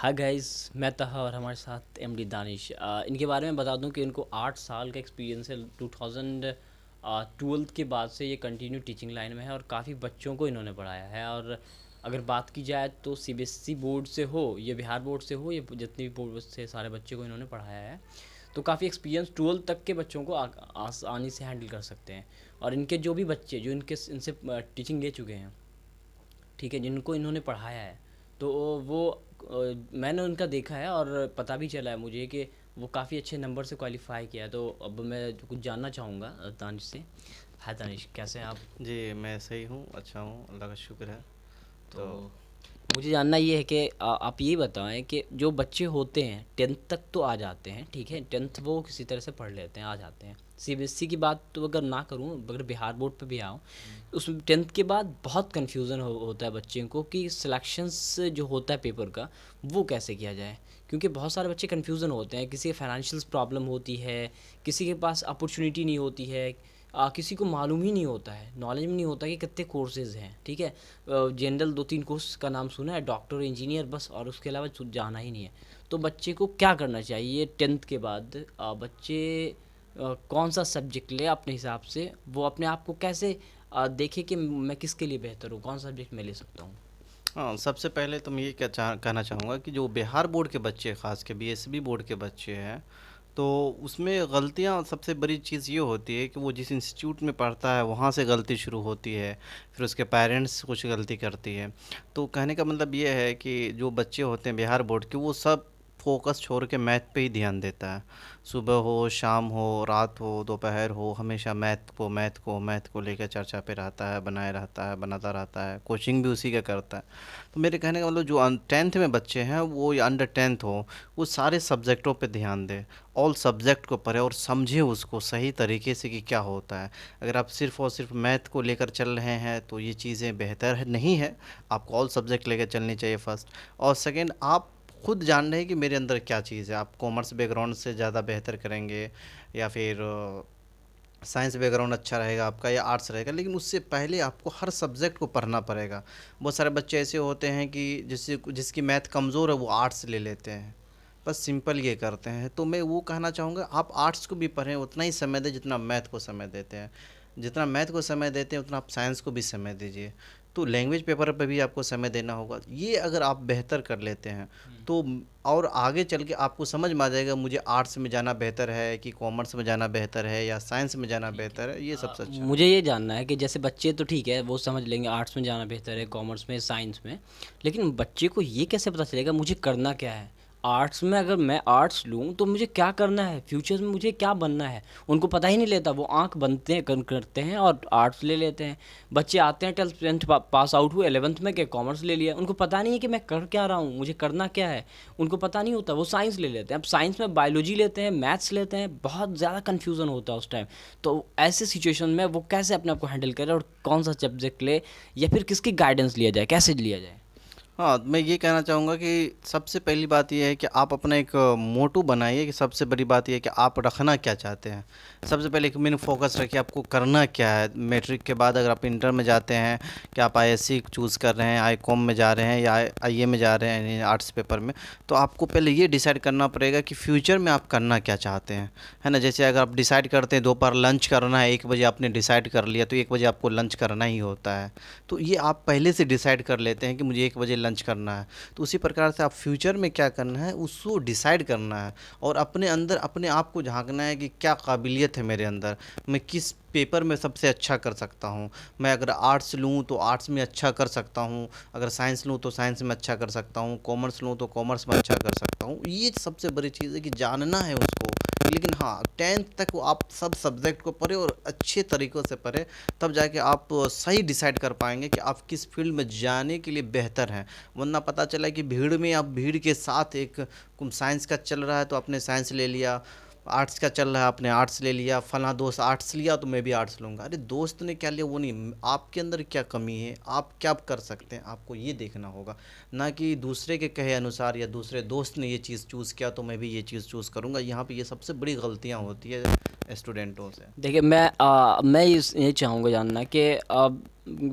Hi guys, मैं तहा और हमारे साथ एमडी दानिश। इनके बारे में बता दूं कि इनको 8 साल का एक्सपीरियंस है। 2012 के बाद से ये कंटिन्यू टीचिंग लाइन में है और काफ़ी बच्चों को इन्होंने पढ़ाया है। और अगर बात की जाए तो सीबीएसई बोर्ड से हो या बिहार बोर्ड से हो, ये जितने भी बोर्ड से सारे बच्चे को इन्होंने पढ़ाया है। तो काफ़ी एक्सपीरियंस 12 तक के बच्चों को आसानी से हैंडल कर सकते हैं। और इनके जो भी बच्चे जो इनसे टीचिंग ले चुके हैं, ठीक है, जिनको इन्होंने पढ़ाया है, तो वो मैंने उनका देखा है और पता भी चला है मुझे कि वो काफ़ी अच्छे नंबर से क्वालिफाई किया है। तो अब मैं कुछ जानना चाहूँगा दानिश से। हाय दानिश, कैसे हैं आप? जी, मैं सही हूँ, अच्छा हूँ, अल्लाह का शुक्र है। तो तो मुझे जानना ये है कि आप ये बताएं कि जो बच्चे होते हैं 10th तक तो आ जाते हैं, ठीक है, 10th वो किसी तरह से पढ़ लेते हैं, आ जाते हैं। सीबीएसई की बात तो अगर ना करूं, अगर बिहार बोर्ड पे भी आऊँ, उस 10th के बाद बहुत कन्फ्यूज़न होता है बच्चे को कि सिलेक्शंस जो होता है पेपर का, वो कैसे किया जाए। क्योंकि बहुत सारे बच्चे कन्फ्यूज़न होते हैं, किसी के फाइनेंशियल प्रॉब्लम होती है, किसी के पास अपॉर्चुनिटी नहीं होती है, किसी को मालूम ही नहीं होता है, नॉलेज में नहीं होता कि कितने कोर्सेज़ हैं, ठीक है। जनरल 2-3 कोर्स का नाम सुना है, डॉक्टर, इंजीनियर, बस, और उसके अलावा जाना ही नहीं है। तो बच्चे को क्या करना चाहिए 10th के बाद? बच्चे कौन सा सब्जेक्ट ले अपने हिसाब से, वो अपने आप को कैसे देखे कि मैं किसके लिए बेहतर हूँ, कौन सा सब्जेक्ट मैं ले सकता हूँ। हाँ, सबसे पहले तो मैं ये कहना चाहूँगा कि जो बिहार बोर्ड के बच्चे, ख़ास के बीएसबी बोर्ड के बच्चे हैं, तो उसमें गलतियाँ सबसे बड़ी चीज़ ये होती है कि वो जिस इंस्टीट्यूट में पढ़ता है वहाँ से गलती शुरू होती है, फिर उसके पेरेंट्स कुछ गलती करती है। तो कहने का मतलब ये है कि जो बच्चे होते हैं बिहार बोर्ड के, वो सब फोकस छोड़ के मैथ पे ही ध्यान देता है। सुबह हो, शाम हो, रात हो, दोपहर हो, हमेशा मैथ को लेकर चर्चा पे रहता है, बनाए रहता है, बनाता रहता है, कोचिंग भी उसी का करता है। तो मेरे कहने का मतलब जो 10th में बच्चे हैं, वो या अंडर 10th हो, वो सारे सब्जेक्टों पे ध्यान दें, ऑल सब्जेक्ट को पढ़े और समझे उसको सही तरीके से कि क्या होता है। अगर आप सिर्फ़ और सिर्फ मैथ को लेकर चल रहे हैं तो ये चीज़ें बेहतर नहीं है। आपको ऑल सब्जेक्ट लेकर चलनी चाहिए फर्स्ट। और सेकंड, आप खुद जान रहे हैं कि मेरे अंदर क्या चीज़ है। आप कॉमर्स बैकग्राउंड से ज़्यादा बेहतर करेंगे, या फिर साइंस बैकग्राउंड अच्छा रहेगा आपका, या आर्ट्स रहेगा, लेकिन उससे पहले आपको हर सब्जेक्ट को पढ़ना पड़ेगा। बहुत सारे बच्चे ऐसे होते हैं कि जिसकी मैथ कमज़ोर है, वो आर्ट्स ले लेते हैं, बस सिंपल ये करते हैं। तो मैं वो कहना चाहूँगा, आप आर्ट्स को भी पढ़ें, उतना ही समय दें जितना मैथ को समय देते हैं। जितना मैथ को समय देते हैं उतना आप साइंस को भी समय दीजिए। तो लैंग्वेज पेपर पे भी आपको समय देना होगा। ये अगर आप बेहतर कर लेते हैं तो और आगे चल के आपको समझ में आ जाएगा, मुझे आर्ट्स में जाना बेहतर है कि कॉमर्स में जाना बेहतर है या साइंस में जाना ठीक है। बेहतर है, ये सबसे अच्छा है। मुझे ये जानना है कि जैसे बच्चे तो ठीक है, वो समझ लेंगे आर्ट्स में जाना बेहतर है, कॉमर्स में, साइंस में, लेकिन बच्चे को ये कैसे पता चलेगा मुझे करना क्या है? आर्ट्स में अगर मैं आर्ट्स लूँ तो मुझे क्या करना है, फ्यूचर में मुझे क्या बनना है, उनको पता ही नहीं लेता। वो आंख बनते हैं, करते हैं और आर्ट्स ले लेते हैं। बच्चे आते हैं 12th पास आउट हुए, 11th में क्या कॉमर्स ले लिया, उनको पता नहीं है कि मैं कर क्या रहा हूँ, मुझे करना क्या है, उनको पता नहीं होता। वो साइंस ले लेते हैं, अब साइंस में बायोलॉजी लेते हैं, मैथ्स लेते हैं, बहुत ज़्यादा कन्फ्यूज़न होता है उस टाइम। तो ऐसे सिचुएशन में वो कैसे अपने आप को हैंडल करे और कौन सा सब्जेक्ट ले, या फिर किसकी गाइडेंस लिया जाए, कैसे लिया जाए? हाँ, मैं ये कहना चाहूँगा कि सबसे पहली बात ये है कि आप अपना एक मोटो बनाइए, कि सबसे बड़ी बात ये है कि आप रखना क्या चाहते हैं। सबसे पहले एक मेन फोकस रखिए, आपको करना क्या है। मैट्रिक के बाद अगर आप इंटर में जाते हैं, कि आप आईएससी चूज़ कर रहे हैं, आईकॉम में जा रहे हैं या आईए में जा रहे हैं आर्ट्स पेपर में, तो आपको पहले ये डिसाइड करना पड़ेगा कि फ्यूचर में आप करना क्या चाहते हैं, है ना। जैसे अगर आप डिसाइड करते हैं दोपहर लंच करना है, 1 बजे आपने डिसाइड कर लिया, तो 1 बजे आपको लंच करना ही होता है। तो ये आप पहले से डिसाइड कर लेते हैं कि मुझे 1 बजे लंच करना है। तो उसी प्रकार से आप फ्यूचर में क्या करना है उसको डिसाइड करना है, और अपने अंदर अपने आप को झांकना है कि क्या काबिलियत है मेरे अंदर, मैं किस पेपर में सबसे अच्छा कर सकता हूँ। मैं अगर आर्ट्स लूँ तो आर्ट्स में अच्छा कर सकता हूँ, अगर साइंस लूँ तो साइंस में अच्छा कर सकता हूँ, कॉमर्स लूँ तो कॉमर्स में अच्छा कर सकता हूँ। ये सबसे बड़ी चीज़ है कि जानना है उसको। लेकिन हाँ, 10th तक वो आप सब सब्जेक्ट को पढ़े और अच्छे तरीक़ों से पढ़े, तब जाके आप सही डिसाइड कर पाएंगे कि आप किस फील्ड में जाने के लिए बेहतर हैं। वरना पता चला कि भीड़ में, आप भीड़ के साथ, एक साइंस का चल रहा है तो आपने साइंस ले लिया, आर्ट्स का चल रहा है, आपने आर्ट्स ले लिया, फलां दोस्त आर्ट्स लिया तो मैं भी आर्ट्स लूँगा। अरे दोस्त ने क्या लिया वो नहीं, आपके अंदर क्या कमी है, आप क्या कर सकते हैं, आपको ये देखना होगा। ना कि दूसरे के कहे अनुसार या दूसरे दोस्त ने ये चीज़ चूज़ किया तो मैं भी ये चीज़ चूज़ करूँगा। यहाँ पे ये सबसे बड़ी गलतियाँ होती है स्टूडेंटों से। देखिए मैं ये चाहूँगा जानना कि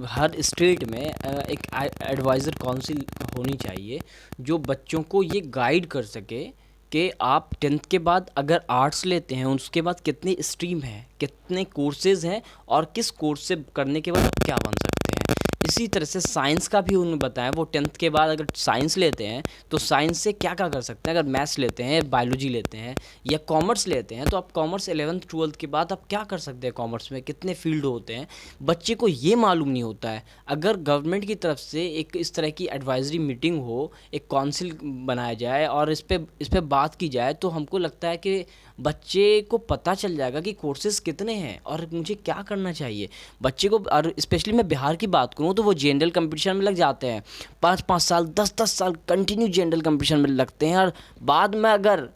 हर स्टेट में एक एडवाइज़र काउंसिल होनी चाहिए जो बच्चों को ये गाइड कर सके कि आप टेंथ के बाद अगर आर्ट्स लेते हैं उसके बाद कितनी स्ट्रीम है, कितने कोर्सेज हैं और किस कोर्स से करने के बाद आप क्या बन सकते हैं। इसी तरह से साइंस का भी उन्होंने बताया, वो टेंथ के बाद अगर साइंस लेते हैं तो साइंस से क्या क्या कर सकते हैं। अगर मैथ्स लेते हैं, बायोलॉजी लेते हैं या कॉमर्स लेते हैं तो आप कॉमर्स 11th 12th के बाद आप क्या कर सकते हैं, कॉमर्स में कितने फील्ड होते हैं, बच्चे को ये मालूम नहीं होता है। अगर गवर्नमेंट की तरफ से एक इस तरह की एडवाइजरी मीटिंग हो, एक काउंसिल बनाया जाए और इस पे बात की जाए तो हमको लगता है कि बच्चे को पता चल जाएगा कि कोर्सेज कितने हैं और मुझे क्या करना चाहिए। बच्चे को, और स्पेशली मैं बिहार की बात करूँ तो वो जनरल कंपटीशन में लग जाते हैं, 5 5 साल 10 10 साल कंटिन्यू जनरल कंपटीशन में लगते हैं और बाद में अगर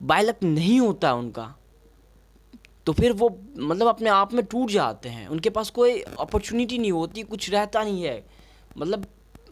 बाय लक नहीं होता है उनका तो फिर वो मतलब अपने आप में टूट जाते हैं, उनके पास कोई अपॉर्चुनिटी नहीं होती, कुछ रहता नहीं है, मतलब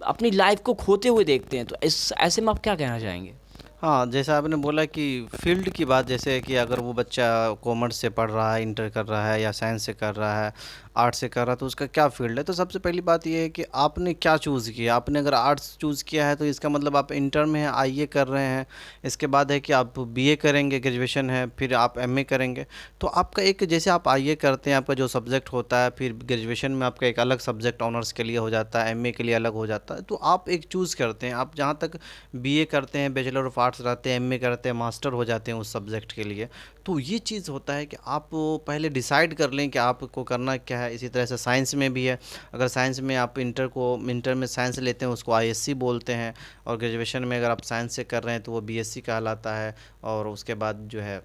अपनी लाइफ को खोते हुए देखते हैं। तो इस ऐसे में आप क्या कहना चाहेंगे? हाँ, जैसा आपने बोला कि फ़ील्ड की बात, जैसे कि अगर वो बच्चा कॉमर्स से पढ़ रहा है, इंटर कर रहा है या साइंस से कर रहा है, आर्ट्स से कर रहा है, तो उसका क्या फ़ील्ड है। तो सबसे पहली बात ये है कि आपने क्या चूज़ किया। आपने अगर आर्ट्स चूज़ किया है तो इसका मतलब आप इंटर में हैं, आईए कर रहे हैं। इसके बाद है कि आप बीए करेंगे, ग्रेजुएशन है, फिर आप एमए करेंगे। तो आपका एक, जैसे आप आईए करते हैं, आपका जो सब्जेक्ट होता है, फिर ग्रेजुएशन में आपका एक अलग सब्जेक्ट ऑनर्स के लिए हो जाता है, एमए के लिए अलग हो जाता है। तो आप एक चूज़ करते हैं। आप जहाँ तक बीए करते हैं, बैचलर ऑफ आर्ट्स रहते हैं, एमए करते हैं, मास्टर हो जाते हैं उस सब्जेक्ट के लिए। तो ये चीज़ होता है कि आप पहले डिसाइड कर लें कि आपको करना क्या है। इसी तरह से साइंस में भी है। अगर साइंस में आप इंटर में साइंस लेते हैं उसको आईएससी बोलते हैं, और ग्रेजुएशन में अगर आप साइंस से कर रहे हैं तो वो बीएससी कहलाता है। और उसके बाद जो है,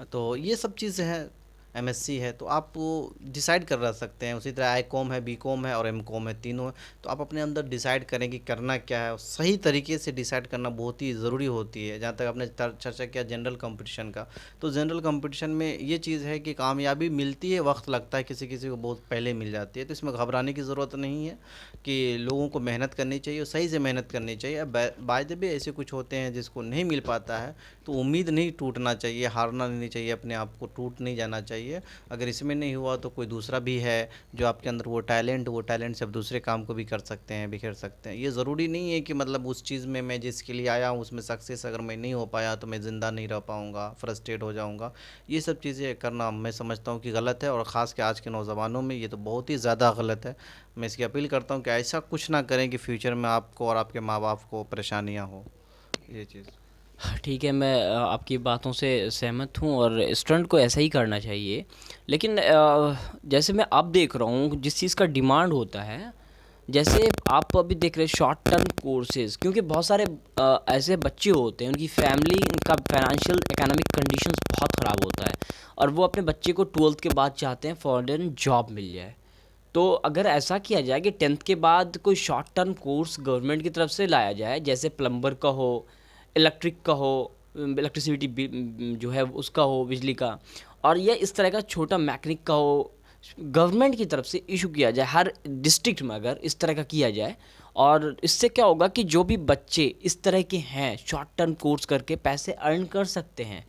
तो ये सब चीज़ें हैं, एमएससी है। तो आप डिसाइड कर रह सकते हैं। उसी तरह आई कॉम है, बी कॉम है और एम कॉम है, तीनों है। तो आप अपने अंदर डिसाइड करें कि करना क्या है। और सही तरीके से डिसाइड करना बहुत ही ज़रूरी होती है। जहाँ तक आपने चर्चा किया जनरल कंपटीशन का, तो जनरल कंपटीशन में ये चीज़ है कि कामयाबी मिलती है, वक्त लगता है, किसी किसी को बहुत पहले मिल जाती है। तो इसमें घबराने की ज़रूरत नहीं है कि लोगों को मेहनत करनी चाहिए और सही से मेहनत करनी चाहिए। बाय द वे ऐसे कुछ होते हैं जिसको नहीं मिल पाता है, तो उम्मीद नहीं टूटना चाहिए, हारना नहीं चाहिए, अपने आप को टूट नहीं जाना चाहिए। अगर इसमें नहीं हुआ तो कोई दूसरा भी है जो आपके अंदर वो टैलेंट से आप दूसरे काम को भी कर सकते हैं, बिखेर सकते हैं। ये ज़रूरी नहीं है कि मतलब उस चीज़ में मैं जिसके लिए आया हूँ उसमें सक्सेस अगर मैं नहीं हो पाया तो मैं ज़िंदा नहीं रह पाऊँगा, फ्रस्ट्रेट हो जाऊँगा। ये सब चीज़ें करना मैं समझता हूँ कि गलत है, और ख़ास के आज के नौजवानों में ये तो बहुत ही ज़्यादा गलत है। मैं इसकी अपील करता हूँ कि ऐसा कुछ ना करें कि फ्यूचर में आपको और आपके माँ बाप को परेशानियाँ हो, ये चीज़। ठीक है, मैं आपकी बातों से सहमत हूँ और स्टूडेंट को ऐसा ही करना चाहिए। लेकिन जैसे मैं अब देख रहा हूँ जिस चीज़ का डिमांड होता है, जैसे आप अभी देख रहे हैं शॉर्ट टर्म कोर्सेज, क्योंकि बहुत सारे ऐसे बच्चे होते हैं उनकी फैमिली का फाइनेंशियल एकोनॉमिक कंडीशंस बहुत ख़राब होता है और वो अपने बच्चे को 12th के बाद चाहते हैं फॉरेन जॉब मिल जाए। तो अगर ऐसा किया जाए कि 10th के बाद कोई शॉर्ट टर्म कोर्स गवर्नमेंट की तरफ से लाया जाए, जैसे प्लम्बर का हो, इलेक्ट्रिक का हो, इलेक्ट्रिसिटी जो है उसका हो, बिजली का, और या इस तरह का छोटा मैकेनिक का हो, गवर्नमेंट की तरफ से इशू किया जाए हर डिस्ट्रिक्ट में। अगर इस तरह का किया जाए और इससे क्या होगा कि जो भी बच्चे इस तरह के हैं शॉर्ट टर्म कोर्स करके पैसे अर्न कर सकते हैं।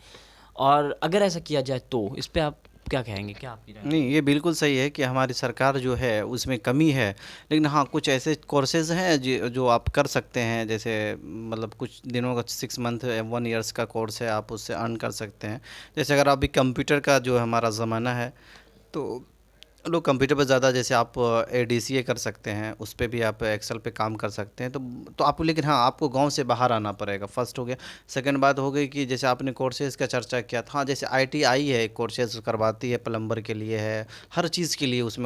और अगर ऐसा किया जाए तो इस पे आप क्या कहेंगे, क्या आपकी राय है? नहीं, ये बिल्कुल सही है कि हमारी सरकार जो है उसमें कमी है। लेकिन हाँ, कुछ ऐसे कोर्सेज़ हैं जो आप कर सकते हैं। जैसे मतलब कुछ दिनों का 6 मंथ 1 ईयर्स का कोर्स है, आप उससे अर्न कर सकते हैं। जैसे अगर अभी कंप्यूटर का जो हमारा ज़माना है, तो लोग कंप्यूटर पे ज़्यादा, जैसे आप एडीसीए कर सकते हैं, उस पे भी आप एक्सेल पे काम कर सकते हैं। तो आपको, लेकिन हाँ, आपको गांव से बाहर आना पड़ेगा, फर्स्ट हो गया। सेकंड बात हो गई कि जैसे आपने कोर्सेज़ का चर्चा किया था, हाँ, जैसे आईटीआई है, कोर्सेज़ करवाती है, प्लम्बर के लिए है, हर चीज़ के लिए उसमें